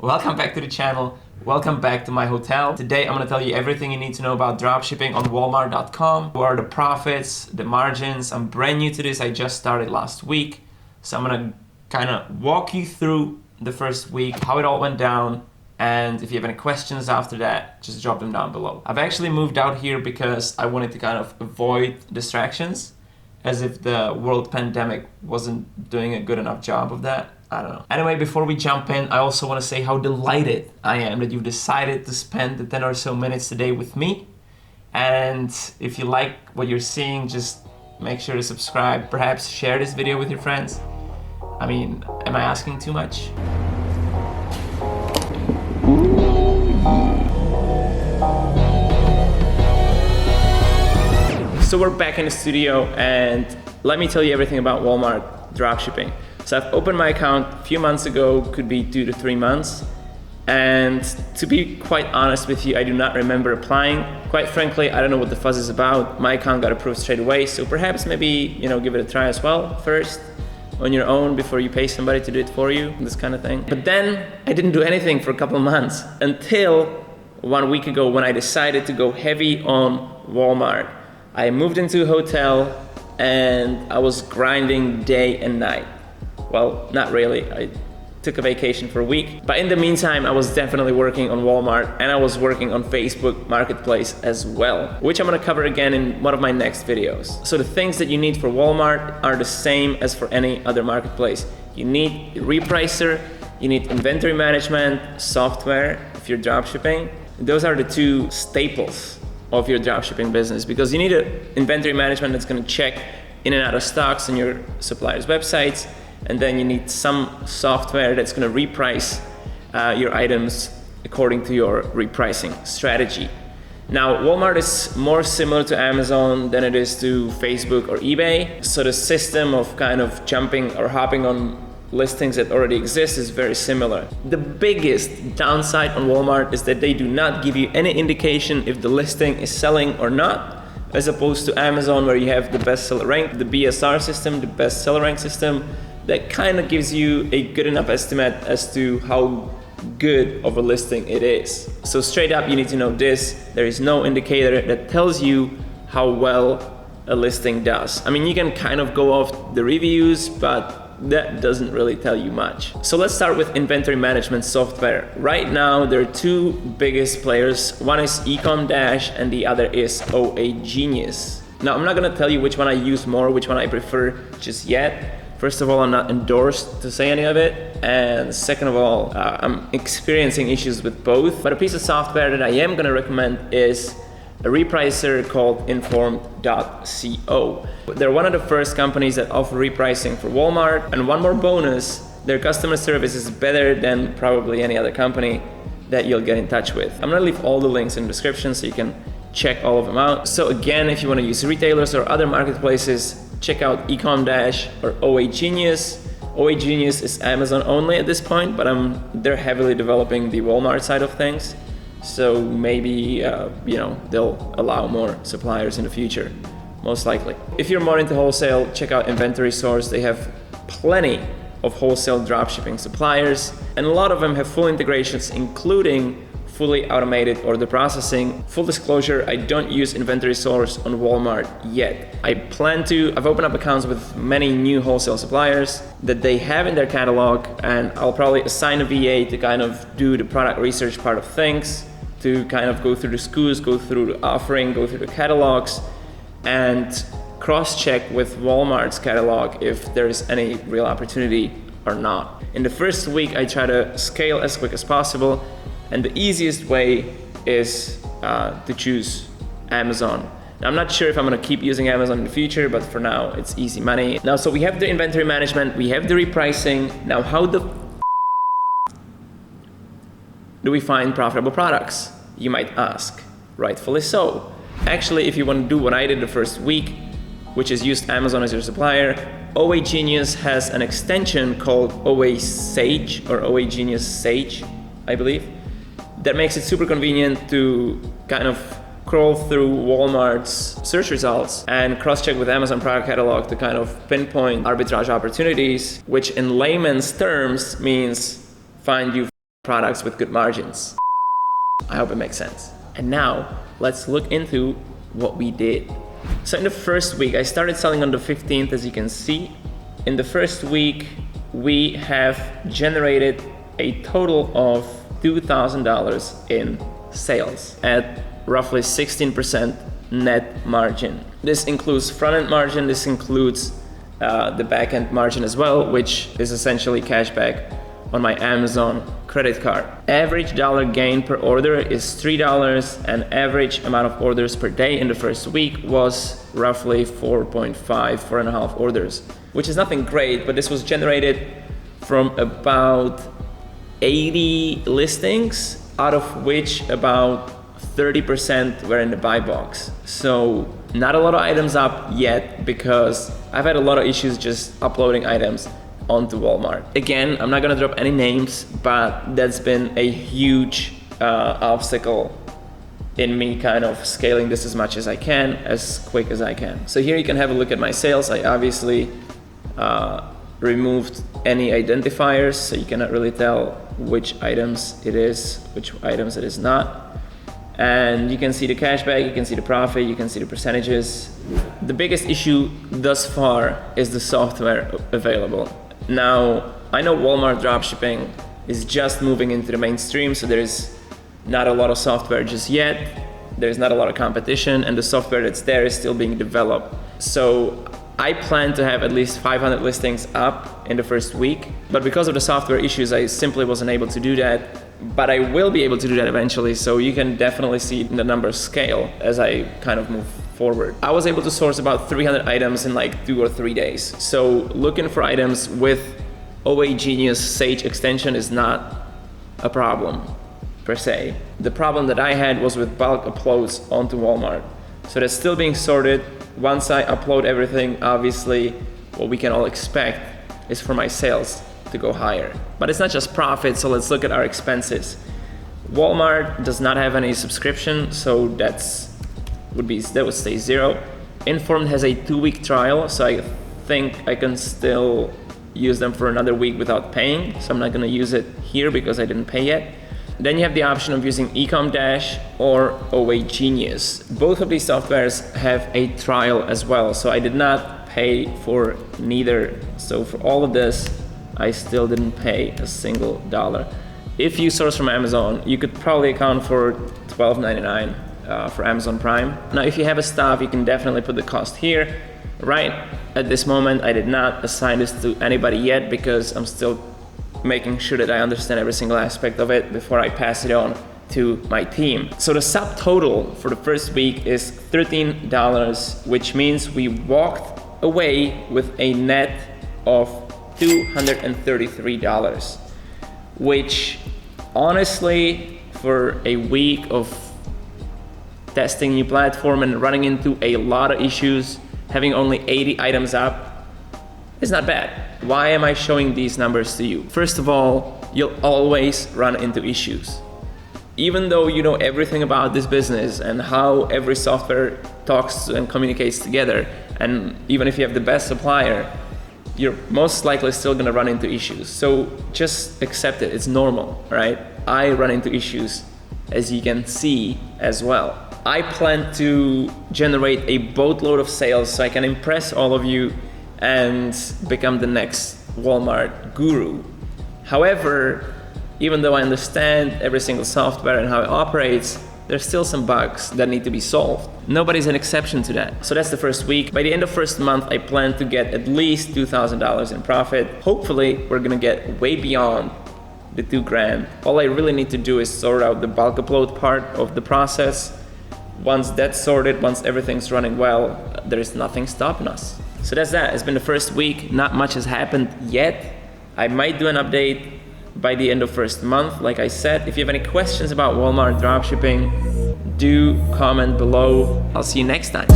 Welcome back to the channel. Welcome back to my hotel. Today I'm going to tell you everything you need to know about dropshipping on Walmart.com. What are the profits, the margins? I'm brand new to this. I just started last week. So I'm going to kind of walk you through the first week, how it all went down. And if you have any questions after that, just drop them down below. I've actually moved out here because I wanted to kind of avoid distractions, as if the world pandemic wasn't doing a good enough job of that. I don't know. Anyway, before we jump in, I also want to say how delighted I am that you've decided to spend the 10 or so minutes today with me. And if you like what you're seeing, just make sure to subscribe. Perhaps share this video with your friends. I mean, am I asking too much? So we're back in the studio and let me tell you everything about Walmart dropshipping. So I've opened my account a few months ago, could be 2 to 3 months. And to be quite honest with you, I do not remember applying. Quite frankly, I don't know what the fuss is about. My account got approved straight away. So perhaps maybe, give it a try as well first on your own before you pay somebody to do it for you, this kind of thing. But then I didn't do anything for a couple of months until 1 week ago when I decided to go heavy on Walmart. I moved into a hotel and I was grinding day and night. Well, not really. I took a vacation for a week. But in the meantime, I was definitely working on Walmart and I was working on Facebook Marketplace as well, which I'm gonna cover again in one of my next videos. So the things that you need for Walmart are the same as for any other marketplace. You need a repricer, you need inventory management software if you're dropshipping. Those are the two staples of your dropshipping business, because you need an inventory management that's going to check in and out of stocks on your suppliers' websites, and then you need some software that's going to reprice your items according to your repricing strategy. Now, Walmart is more similar to Amazon than it is to Facebook or eBay, so the system of kind of jumping or hopping on listings that already exist is very similar. The biggest downside on Walmart is that they do not give you any indication if the listing is selling or not, as opposed to Amazon, where you have the bestseller rank, the BSR system, the bestseller rank system, that kind of gives you a good enough estimate as to how good of a listing it is. So straight up, you need to know this: there is no indicator that tells you how well a listing does. I mean, you can kind of go off the reviews, but that doesn't really tell you much. So let's start with inventory management software. Right now, there are two biggest players. One is Ecom Dash and the other is OA Genius. Now, I'm not gonna tell you which one I use more, which one I prefer just yet. First of all, I'm not endorsed to say any of it. And second of all, I'm experiencing issues with both. But a piece of software that I am gonna recommend is a repricer called Inform.co. They're one of the first companies that offer repricing for Walmart. And one more bonus, their customer service is better than probably any other company that you'll get in touch with. I'm gonna leave all the links in the description so you can check all of them out. So again, if you wanna use retailers or other marketplaces, check out Ecom Dash or OA Genius. OA Genius is Amazon only at this point, but they're heavily developing the Walmart side of things. So maybe, they'll allow more suppliers in the future, most likely. If you're more into wholesale, check out Inventory Source. They have plenty of wholesale dropshipping suppliers, and a lot of them have full integrations, including fully automated order processing. Full disclosure, I don't use Inventory Source on Walmart yet. I plan to. I've opened up accounts with many new wholesale suppliers that they have in their catalog, and I'll probably assign a VA to kind of do the product research part of things, to kind of go through the SKUs, go through the offering, go through the catalogs, and cross-check with Walmart's catalog if there's any real opportunity or not. In the first week, I try to scale as quick as possible, and the easiest way is to choose Amazon. Now, I'm not sure if I'm gonna keep using Amazon in the future, but for now, it's easy money. Now, so we have the inventory management, we have the repricing. Now, how the do we find profitable products? You might ask. Rightfully so. Actually, if you want to do what I did the first week, which is use Amazon as your supplier, OA Genius has an extension called OA Sage, or OA Genius Sage, I believe, that makes it super convenient to kind of crawl through Walmart's search results and cross-check with Amazon product catalog to kind of pinpoint arbitrage opportunities, which in layman's terms means find you products with good margins. I hope it makes sense. And now let's look into what we did. So in the first week, I started selling on the 15th, as you can see. In the first week, we have generated a total of $2,000 in sales at roughly 16% net margin. This includes front-end margin, this includes the back-end margin as well, which is essentially cashback on my Amazon credit card. Average dollar gain per order is $3, and average amount of orders per day in the first week was roughly 4.5 orders, which is nothing great, but this was generated from about 80 listings, out of which about 30% were in the buy box. So not a lot of items up yet, because I've had a lot of issues just uploading items onto Walmart. Again, I'm not gonna drop any names, but that's been a huge obstacle in me kind of scaling this as much as I can, as quick as I can. So here you can have a look at my sales. I obviously removed any identifiers, so you cannot really tell which items it is, which items it is not. And you can see the cashback, you can see the profit, you can see the percentages. The biggest issue thus far is the software available. Now, I know Walmart dropshipping is just moving into the mainstream, so there's not a lot of software just yet. There's not a lot of competition, and the software that's there is still being developed. So I plan to have at least 500 listings up in the first week, but because of the software issues, I simply wasn't able to do that. But I will be able to do that eventually, so you can definitely see the numbers scale as I kind of move forward. I was able to source about 300 items in like 2 or 3 days. So looking for items with OA Genius Sage extension is not a problem per se. The problem that I had was with bulk uploads onto Walmart. So that's still being sorted. Once I upload everything, obviously what we can all expect is for my sales to go higher. But it's not just profit, so let's look at our expenses. Walmart does not have any subscription, so that would stay zero. Informed has a 2-week trial, so I think I can still use them for another week without paying, so I'm not gonna use it here because I didn't pay yet. Then you have the option of using Ecom Dash or OA Genius. Both of these softwares have a trial as well, so I did not pay for neither. So for all of this, I still didn't pay a single dollar. If you source from Amazon, you could probably account for $12.99 for Amazon Prime. Now, if you have a staff, you can definitely put the cost here. Right at this moment, I did not assign this to anybody yet because I'm still making sure that I understand every single aspect of it before I pass it on to my team. So the subtotal for the first week is $13, which means we walked away with a net of $233, which honestly, for a week of testing new platform and running into a lot of issues, having only 80 items up, is not bad. Why am I showing these numbers to you? First of all, you'll always run into issues. Even though you know everything about this business and how every software talks and communicates together, and even if you have the best supplier, you're most likely still gonna run into issues. So just accept it, it's normal, right? I run into issues, as you can see as well. I plan to generate a boatload of sales so I can impress all of you and become the next Walmart guru. However, even though I understand every single software and how it operates, there's still some bugs that need to be solved. Nobody's an exception to that. So that's the first week. By the end of first month, I plan to get at least $2,000 in profit. Hopefully, we're gonna get way beyond the $2,000. All I really need to do is sort out the bulk upload part of the process. Once that's sorted, once everything's running well, there is nothing stopping us. So that's that. It's been the first week. Not much has happened yet. I might do an update by the end of first month, like I said. If you have any questions about Walmart dropshipping, do comment below. I'll see you next time.